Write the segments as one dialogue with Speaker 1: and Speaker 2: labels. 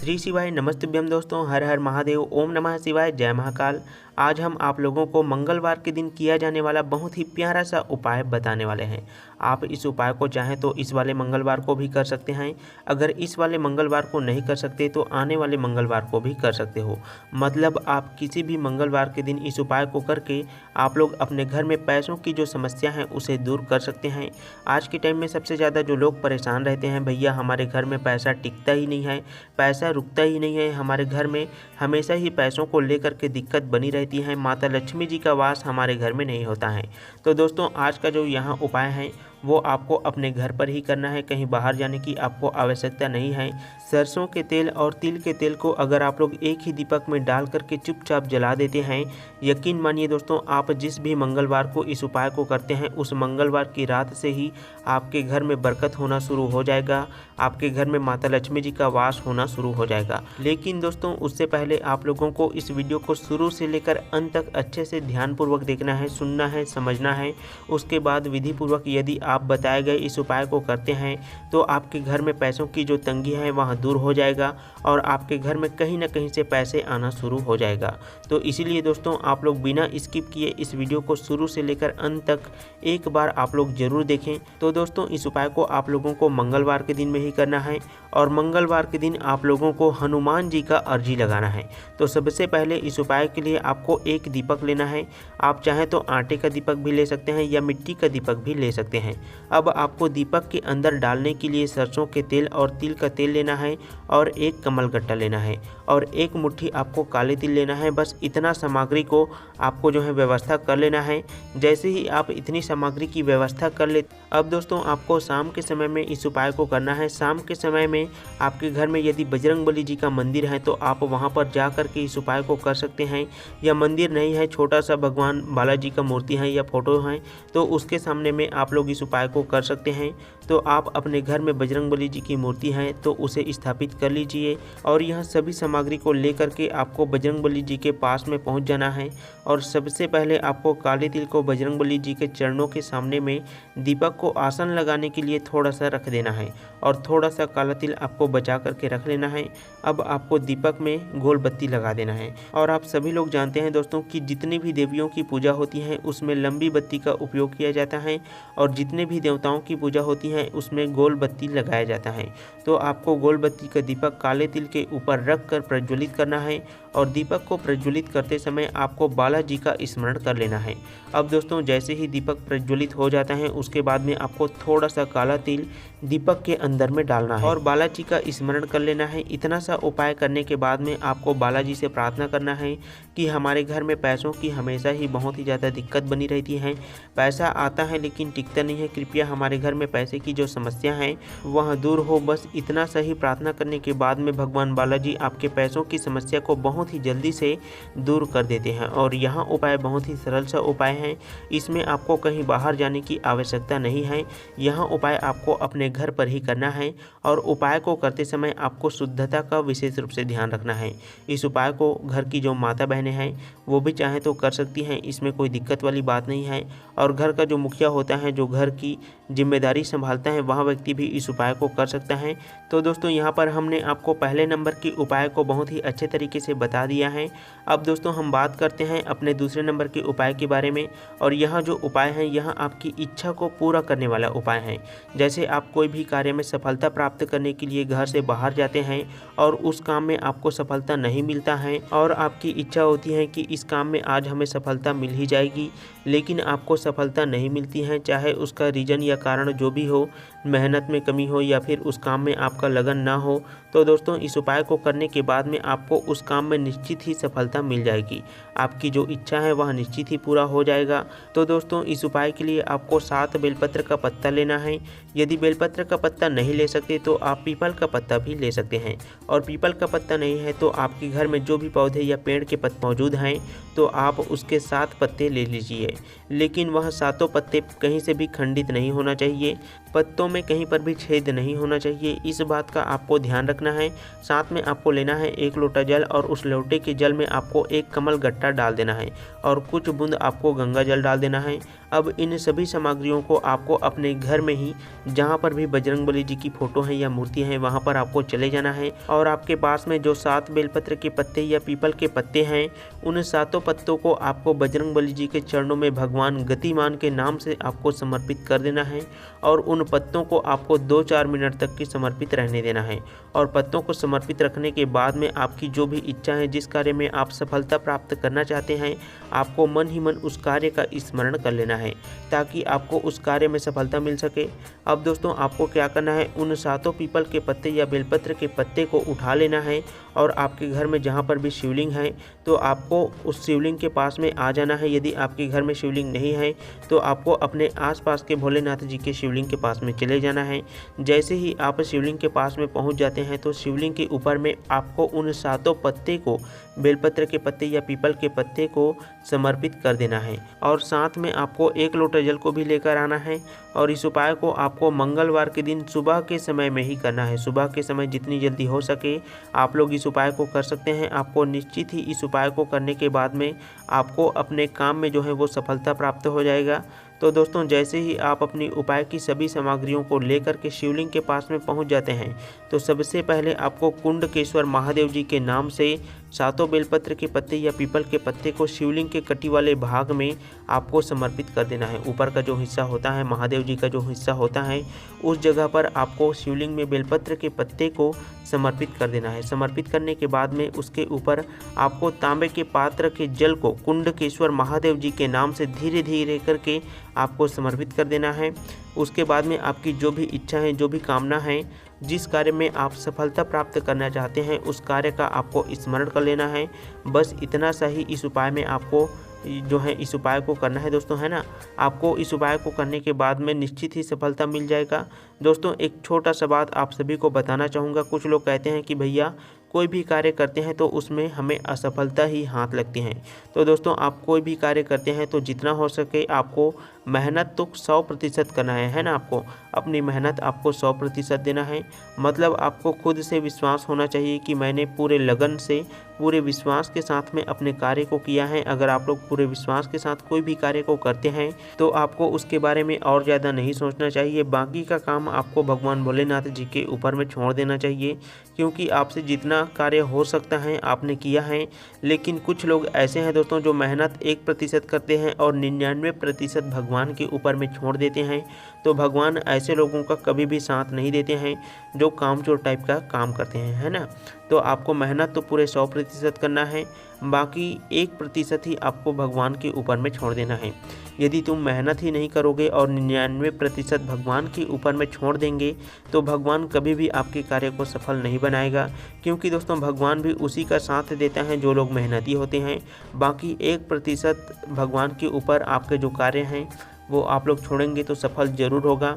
Speaker 1: श्री शिवाय नमस्तुभ्यम दोस्तों, हर हर महादेव, ओम नमः शिवाय, जय महाकाल। आज हम आप लोगों को मंगलवार के दिन किया जाने वाला बहुत ही प्यारा सा उपाय बताने वाले हैं। आप इस उपाय को चाहें तो इस वाले मंगलवार को भी कर सकते हैं। अगर इस वाले मंगलवार को नहीं कर सकते तो आने वाले मंगलवार को भी कर सकते हो। मतलब आप किसी भी मंगलवार के दिन इस उपाय को करके आप लोग अपने घर में पैसों की जो समस्या है उसे दूर कर सकते हैं। आज के टाइम में सबसे ज़्यादा जो लोग परेशान रहते हैं, भैया हमारे घर में पैसा टिकता ही नहीं है, पैसा रुकता ही नहीं है, हमारे घर में हमेशा ही पैसों को लेकर के दिक्कत बनी रहती है, माता लक्ष्मी जी का वास हमारे घर में नहीं होता है। तो दोस्तों आज का जो यहाँ उपाय है वो आपको अपने घर पर ही करना है, कहीं बाहर जाने की आपको आवश्यकता नहीं है। सरसों के तेल और तिल के तेल को अगर आप लोग एक ही दीपक में डाल करके चुपचाप जला देते हैं, यकीन मानिए दोस्तों, आप जिस भी मंगलवार को इस उपाय को करते हैं उस मंगलवार की रात से ही आपके घर में बरकत होना शुरू हो जाएगा, आपके घर में माता लक्ष्मी जी का वास होना शुरू हो जाएगा। लेकिन दोस्तों उससे पहले आप लोगों को इस वीडियो को शुरू से लेकर अंत तक अच्छे से ध्यानपूर्वक देखना है, सुनना है, समझना है। उसके बाद विधि पूर्वक यदि आप बताए गए इस उपाय को करते हैं तो आपके घर में पैसों की जो तंगी है वहाँ दूर हो जाएगा और आपके घर में कहीं ना कहीं से पैसे आना शुरू हो जाएगा। तो इसीलिए दोस्तों आप लोग बिना स्किप किए इस वीडियो को शुरू से लेकर अंत तक एक बार आप लोग जरूर देखें। तो दोस्तों इस उपाय को आप लोगों को मंगलवार के दिन में ही करना है और मंगलवार के दिन आप लोगों को हनुमान जी का अर्जी लगाना है। तो सबसे पहले इस उपाय के लिए आपको एक दीपक लेना है। आप चाहें तो आटे का दीपक भी ले सकते हैं या मिट्टी का दीपक भी ले सकते हैं। अब आपको दीपक के अंदर डालने के लिए सरसों के तेल और तिल का तेल लेना है और एक कमलगट्टा लेना है और एक मुट्ठी आपको काले तिल लेना है। बस इतना सामग्री को आपको जो है व्यवस्था कर लेना है। जैसे ही आप इतनी सामग्री की व्यवस्था कर ले, अब दोस्तों आपको शाम के समय में इस उपाय को करना है। शाम के समय में आपके घर में यदि बजरंगबली जी का मंदिर है तो आप वहां पर जा कर के इस उपाय को कर सकते हैं। या मंदिर नहीं है, छोटा सा भगवान बालाजी का मूर्ति है या फोटो है तो उसके सामने में आप लोग इस उपाय को कर सकते हैं। तो आप अपने घर में बजरंगबली जी की मूर्ति है तो उसे स्थापित कर लीजिए और यह सभी सामग्री को लेकर के आपको बजरंगबली जी के पास में पहुंच जाना है। और सबसे पहले आपको काले तिल को बजरंगबली जी के चरणों के सामने में दीपक को आसन लगाने के लिए थोड़ा सा रख देना है और थोड़ा सा काला तिल आपको बचा करके रख लेना है। अब आपको दीपक में गोल बत्ती लगा देना है। और आप सभी लोग जानते हैं दोस्तों कि जितनी भी देवियों की पूजा होती है उसमें लंबी बत्ती का उपयोग किया जाता है और जितने भी देवताओं की पूजा होती है उसमें गोल बत्ती लगाया जाता है। तो आपको गोल बत्ती का दीपक काले तिल के ऊपर रख कर प्रज्वलित करना है और दीपक को प्रज्वलित करते समय आपको बालाजी का स्मरण कर लेना है। अब दोस्तों जैसे ही दीपक प्रज्वलित हो जाता है उसके बाद में आपको थोड़ा सा काला तिल दीपक के अंदर में डालना है और बालाजी का स्मरण कर लेना है। इतना सा उपाय करने के बाद में आपको बालाजी से प्रार्थना करना है कि हमारे घर में पैसों की हमेशा ही बहुत ही ज़्यादा दिक्कत बनी रहती है, पैसा आता है लेकिन टिकता नहीं है, कृपया हमारे घर में पैसे की जो समस्या है वह दूर हो। बस इतना सही प्रार्थना करने के बाद में भगवान बालाजी आपके पैसों की समस्या को बहुत ही जल्दी से दूर कर देते हैं। और यहाँ उपाय बहुत ही सरल सा उपाय है, इसमें आपको कहीं बाहर जाने की आवश्यकता नहीं है। यहाँ उपाय आपको अपने घर पर ही करना है और उपाय को करते समय आपको शुद्धता का विशेष रूप से ध्यान रखना है। इस उपाय को घर की जो माता बहनें हैं वो भी चाहें तो कर सकती हैं, इसमें कोई दिक्कत वाली बात नहीं है। और घर का जो मुखिया होता है, जो घर की जिम्मेदारी संभालता है, वह व्यक्ति भी इस उपाय को कर सकता है। तो दोस्तों यहाँ पर हमने आपको पहले नंबर की उपाय को बहुत ही अच्छे तरीके से बता दिया है। अब दोस्तों हम बात करते हैं अपने दूसरे नंबर के उपाय के बारे में। और यह जो उपाय है यह आपकी इच्छा को पूरा करने वाला उपाय है। जैसे आप कोई भी कार्य में सफलता प्राप्त करने के लिए घर से बाहर जाते हैं और उस काम में आपको सफलता नहीं मिलता है और आपकी इच्छा होती है कि इस काम में आज हमें सफलता मिल ही जाएगी, लेकिन आपको सफलता नहीं मिलती है, चाहे उसका रीज़न या कारण जो भी हो, मेहनत में कमी हो या फिर उस काम में आपका लगन ना हो। तो दोस्तों इस उपाय को करने के बाद में आपको उस काम में निश्चित ही सफलता मिल जाएगी, आपकी जो इच्छा है वह निश्चित ही पूरा हो जाएगा। तो दोस्तों इस उपाय के लिए आपको 7 बेलपत्र का पत्ता लेना है। यदि बेलपत्र का पत्ता नहीं ले सकते तो आप पीपल का पत्ता भी ले सकते हैं। और पीपल का पत्ता नहीं है तो आपके घर में जो भी पौधे या पेड़ के पत्ते मौजूद हैं तो आप उसके 7 पत्ते ले लीजिए, लेकिन वह 7 पत्ते कहीं से भी खंडित नहीं होना चाहिए। पत्तों में में कहीं पर भी छेद नहीं होना चाहिए, इस बात का आपको ध्यान रखना है। साथ में आपको लेना है 1 लोटा जल और उस लोटे के जल में आपको 1 कमल गट्टा डाल देना है और कुछ बूंद आपको गंगा जल डाल देना है। अब इन सभी सामग्रियों को आपको अपने घर में ही जहाँ पर भी बजरंगबली जी की फोटो है या मूर्ति है वहाँ पर आपको चले जाना है और आपके पास में जो 7 बेलपत्र के पत्ते या पीपल के पत्ते हैं उन 7 पत्तों को आपको बजरंगबली जी के चरणों में भगवान गतिमान के नाम से आपको समर्पित कर देना है और उन पत्तों को आपको 2-4 मिनट तक की समर्पित रहने देना है। और पत्तों को समर्पित रखने के बाद में आपकी जो भी इच्छा है, जिस कार्य में आप सफलता प्राप्त करना चाहते हैं, आपको मन ही मन उस कार्य का स्मरण कर लेना है ताकि आपको उस कार्य में सफलता मिल सके। अब दोस्तों आपको क्या करना है, उन 7 पीपल के पत्ते या बेलपत्र के पत्ते को उठा लेना है और आपके घर में जहाँ पर भी शिवलिंग है तो आपको उस शिवलिंग के पास में आ जाना है। यदि आपके घर में शिवलिंग नहीं है तो आपको अपने आसपास के भोलेनाथ जी के शिवलिंग के पास में चले जाना है। जैसे ही आप शिवलिंग के पास में पहुंच जाते हैं तो शिवलिंग के ऊपर में आपको उन 7 पत्ते को, बेलपत्र के पत्ते या पीपल के पत्ते को समर्पित कर देना है और साथ में आपको 1 लोटा जल को भी लेकर आना है। और इस उपाय को आपको मंगलवार के दिन सुबह के समय में ही करना है। सुबह के समय जितनी जल्दी हो सके आप लोग इस उपाय को कर सकते हैं। आपको निश्चित ही इस उपाय को करने के बाद में आपको अपने काम में जो है वो सफलता प्राप्त हो जाएगा। तो दोस्तों जैसे ही आप अपनी उपाय की सभी सामग्रियों को लेकर के शिवलिंग के पास में पहुंच जाते हैं तो सबसे पहले आपको कुंडकेश्वर महादेव जी के नाम से 7 बेलपत्र के पत्ते या पीपल के पत्ते को शिवलिंग के कटी वाले भाग में आपको समर्पित कर देना है। ऊपर का जो हिस्सा होता है, महादेव जी का जो हिस्सा होता है, उस जगह पर आपको शिवलिंग में बेलपत्र के पत्ते को समर्पित कर देना है। समर्पित करने के बाद में उसके ऊपर आपको तांबे के पात्र के जल को कुंडकेश्वर महादेव जी के नाम से धीरे धीरे करके आपको समर्पित कर देना है। उसके बाद में आपकी जो भी इच्छा है, जो भी कामना है, जिस कार्य में आप सफलता प्राप्त करना चाहते हैं उस कार्य का आपको स्मरण कर लेना है। बस इतना सा ही इस उपाय में आपको जो है इस उपाय को करना है दोस्तों, है ना। आपको इस उपाय को करने के बाद में निश्चित ही सफलता मिल जाएगा। दोस्तों एक छोटा सा बात आप सभी को बताना चाहूँगा। कुछ लोग कहते हैं कि भैया कोई भी कार्य करते हैं तो उसमें हमें असफलता ही हाथ लगती हैं। तो दोस्तों आप कोई भी कार्य करते हैं तो जितना हो सके आपको मेहनत तो 100% करना है ना। आपको अपनी मेहनत आपको 100% देना है। मतलब आपको खुद से विश्वास होना चाहिए कि मैंने पूरे लगन से, पूरे विश्वास के साथ में अपने कार्य को किया है। अगर आप लोग पूरे विश्वास के साथ कोई भी कार्य को करते हैं तो आपको उसके बारे में और ज़्यादा नहीं सोचना चाहिए। बाकी का काम आपको भगवान भोलेनाथ जी के ऊपर में छोड़ देना चाहिए, क्योंकि आपसे जितना कार्य हो सकता है आपने किया है। लेकिन कुछ लोग ऐसे हैं दोस्तों जो मेहनत 1% करते हैं और 99% भगवान के ऊपर में छोड़ देते हैं। तो भगवान ऐसे लोगों का कभी भी साथ नहीं देते हैं जो कामचोर टाइप का काम करते हैं, है ना। तो आपको मेहनत तो पूरे 100% करना है, बाकी 1% ही आपको भगवान के ऊपर में छोड़ देना है। यदि तुम मेहनत ही नहीं करोगे और 99% भगवान के ऊपर में छोड़ देंगे तो भगवान कभी भी आपके कार्य को सफल नहीं बनाएगा। क्योंकि दोस्तों भगवान भी उसी का साथ देता है जो लोग मेहनती होते हैं। बाकी 1% भगवान के ऊपर आपके जो कार्य हैं वो आप लोग छोड़ेंगे तो सफल ज़रूर होगा।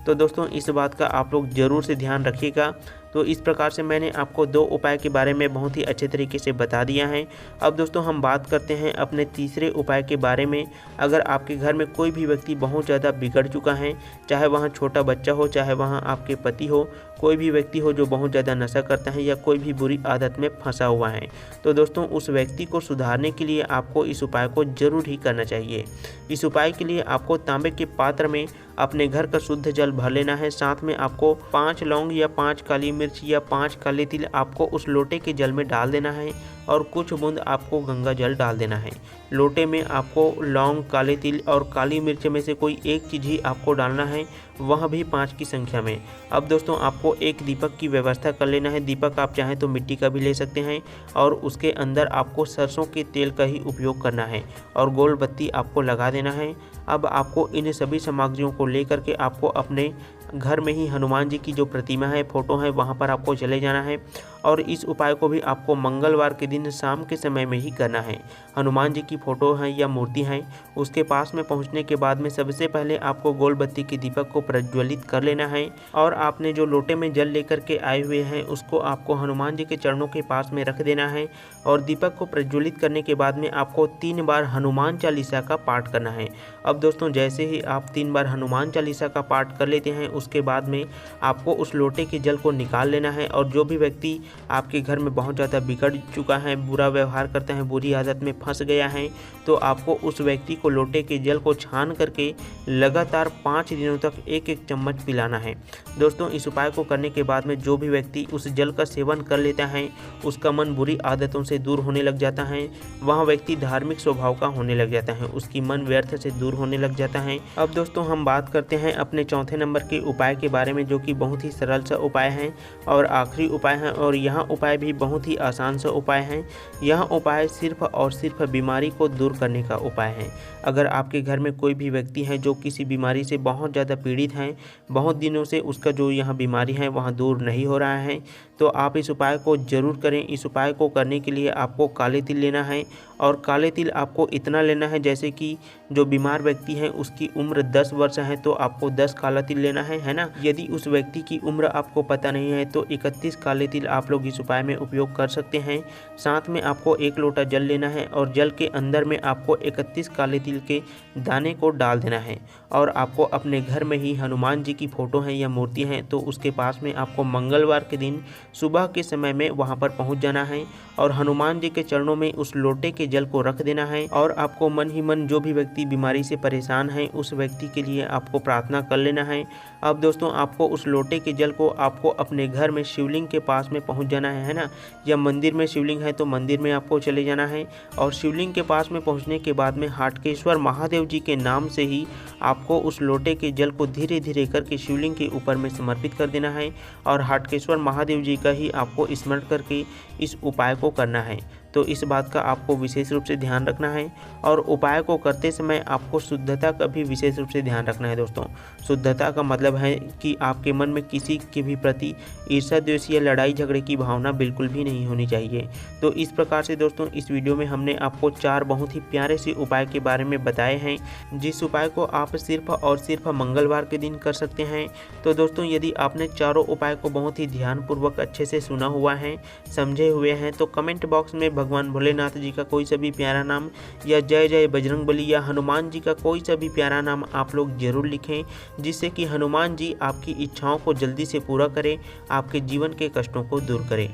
Speaker 1: तो दोस्तों इस बात का आप लोग ज़रूर से ध्यान रखिएगा। तो इस प्रकार से मैंने आपको 2 उपाय के बारे में बहुत ही अच्छे तरीके से बता दिया है। अब दोस्तों हम बात करते हैं अपने तीसरे उपाय के बारे में। अगर आपके घर में कोई भी व्यक्ति बहुत ज़्यादा बिगड़ चुका है, चाहे वहाँ छोटा बच्चा हो, चाहे वहाँ आपके पति हो, कोई भी व्यक्ति हो जो बहुत ज़्यादा नशा करता है या कोई भी बुरी आदत में फंसा हुआ है, तो दोस्तों उस व्यक्ति को सुधारने के लिए आपको इस उपाय को ज़रूर ही करना चाहिए। इस उपाय के लिए आपको तांबे के पात्र में अपने घर का शुद्ध जल भर लेना है। साथ में आपको 5 लौंग या 5 काली मिर्च या 5 काले तिल आपको उस लोटे के जल में डाल देना है और कुछ बूंद आपको गंगा जल डाल देना है। लोटे में आपको लौंग, काले तिल और काली मिर्च में से कोई एक चीज़ ही आपको डालना है, वह भी 5 की संख्या में। अब दोस्तों आपको एक दीपक की व्यवस्था कर लेना है। दीपक आप चाहें तो मिट्टी का भी ले सकते हैं और उसके अंदर आपको सरसों के तेल का ही उपयोग करना है और गोल बत्ती आपको लगा देना है। अब आपको इन सभी सामग्रियों को लेकर के आपको अपने घर में ही हनुमान जी की जो प्रतिमा है, फोटो है, वहाँ पर आपको चले जाना है और इस उपाय को भी आपको मंगलवार के दिन शाम के समय में ही करना है। हनुमान जी की फ़ोटो है या मूर्ति है, उसके पास में पहुंचने के बाद में सबसे पहले आपको गोल बत्ती के दीपक को प्रज्वलित कर लेना है और आपने जो लोटे में जल लेकर के आए हुए हैं उसको आपको हनुमान जी के चरणों के पास में रख देना है और दीपक को प्रज्वलित करने के बाद में आपको 3 बार हनुमान चालीसा का पाठ करना है। अब दोस्तों जैसे ही आप 3 बार हनुमान चालीसा का पाठ कर लेते हैं उसके बाद में आपको उस लोटे के जल को निकाल लेना है। और जो भी व्यक्ति आपके घर में बहुत ज़्यादा बिगड़ चुका है, बुरा व्यवहार करता है, बुरी आदत में फंस गया है, तो आपको उस व्यक्ति को लोटे के जल को छान करके लगातार 5 दिनों तक एक एक चम्मच पिलाना है। दोस्तों, इस उपाय को करने के बाद में जो भी व्यक्ति उस जल का सेवन कर लेता है, उसका मन बुरी आदतों से दूर होने लग जाता है, वह व्यक्ति धार्मिक स्वभाव का होने लग जाता है, उसकी मन व्यर्थ से दूर होने लग जाता है। अब दोस्तों, हम बात करते हैं अपने चौथे नंबर के उपाय के बारे में, जो कि बहुत ही सरल सा उपाय है और आखिरी उपाय है। और यह उपाय भी बहुत ही आसान सा उपाय है। यह उपाय सिर्फ और सिर्फ बीमारी को दूर करने का उपाय है। अगर आपके घर में कोई भी व्यक्ति है जो किसी बीमारी से बहुत ज़्यादा पीड़ित है, बहुत दिनों से उसका जो यह बीमारी है वह दूर नहीं हो रहा है, तो आप इस उपाय को ज़रूर करें। इस उपाय को करने के लिए आपको काले तिल लेना है, और काले तिल आपको इतना लेना है जैसे कि जो बीमार व्यक्ति है उसकी उम्र 10 वर्ष है तो आपको 10 काला तिल लेना है ना। यदि उस व्यक्ति की उम्र आपको पता नहीं है तो 31 काले तिल आप लोग इस उपाय में उपयोग कर सकते हैं। साथ में आपको 1 लोटा जल लेना है और जल के अंदर में आपको 31 काले तिल के दाने को डाल देना है। और आपको अपने घर में ही हनुमान जी की फ़ोटो है या मूर्ति है तो उसके पास में आपको मंगलवार के दिन सुबह के समय में वहाँ पर पहुँच जाना है और हनुमान जी के चरणों में उस लोटे के जल को रख देना है। और आपको मन ही मन जो भी व्यक्ति बीमारी से परेशान है उस व्यक्ति के लिए आपको प्रार्थना कर लेना है। अब दोस्तों, आपको उस लोटे के जल को आपको अपने घर में शिवलिंग के पास में पहुंच जाना है ना, या मंदिर में शिवलिंग है तो मंदिर में आपको चले जाना है। और शिवलिंग के पास में पहुंचने के बाद में हाटकेश्वर महादेव जी के नाम से ही आपको उस लोटे के जल को धीरे धीरे करके शिवलिंग के ऊपर में समर्पित कर देना है और हाटकेश्वर महादेव जी का ही आपको स्मरण करके इस उपाय को करना है। तो इस बात का आपको विशेष रूप से ध्यान रखना है। और उपाय को करते समय आपको शुद्धता का भी विशेष रूप से ध्यान रखना है। दोस्तों, शुद्धता का मतलब है कि आपके मन में किसी के भी प्रति ईर्ष्या, द्वेष या लड़ाई झगड़े की भावना बिल्कुल भी नहीं होनी चाहिए। तो इस प्रकार से दोस्तों, इस वीडियो में हमने आपको 4 बहुत ही प्यारे से उपाय के बारे में बताए हैं, जिस उपाय को आप सिर्फ और सिर्फ मंगलवार के दिन कर सकते हैं। तो दोस्तों, यदि आपने चारों उपाय को बहुत ही ध्यानपूर्वक अच्छे से सुना हुआ है, समझे हुए हैं, तो कमेंट बॉक्स में भगवान भोलेनाथ जी का कोई सा भी प्यारा नाम या जय जय बजरंगबली या हनुमान जी का कोई सा भी प्यारा नाम आप लोग जरूर लिखें, जिससे कि हनुमान जी आपकी इच्छाओं को जल्दी से पूरा करें, आपके जीवन के कष्टों को दूर करें।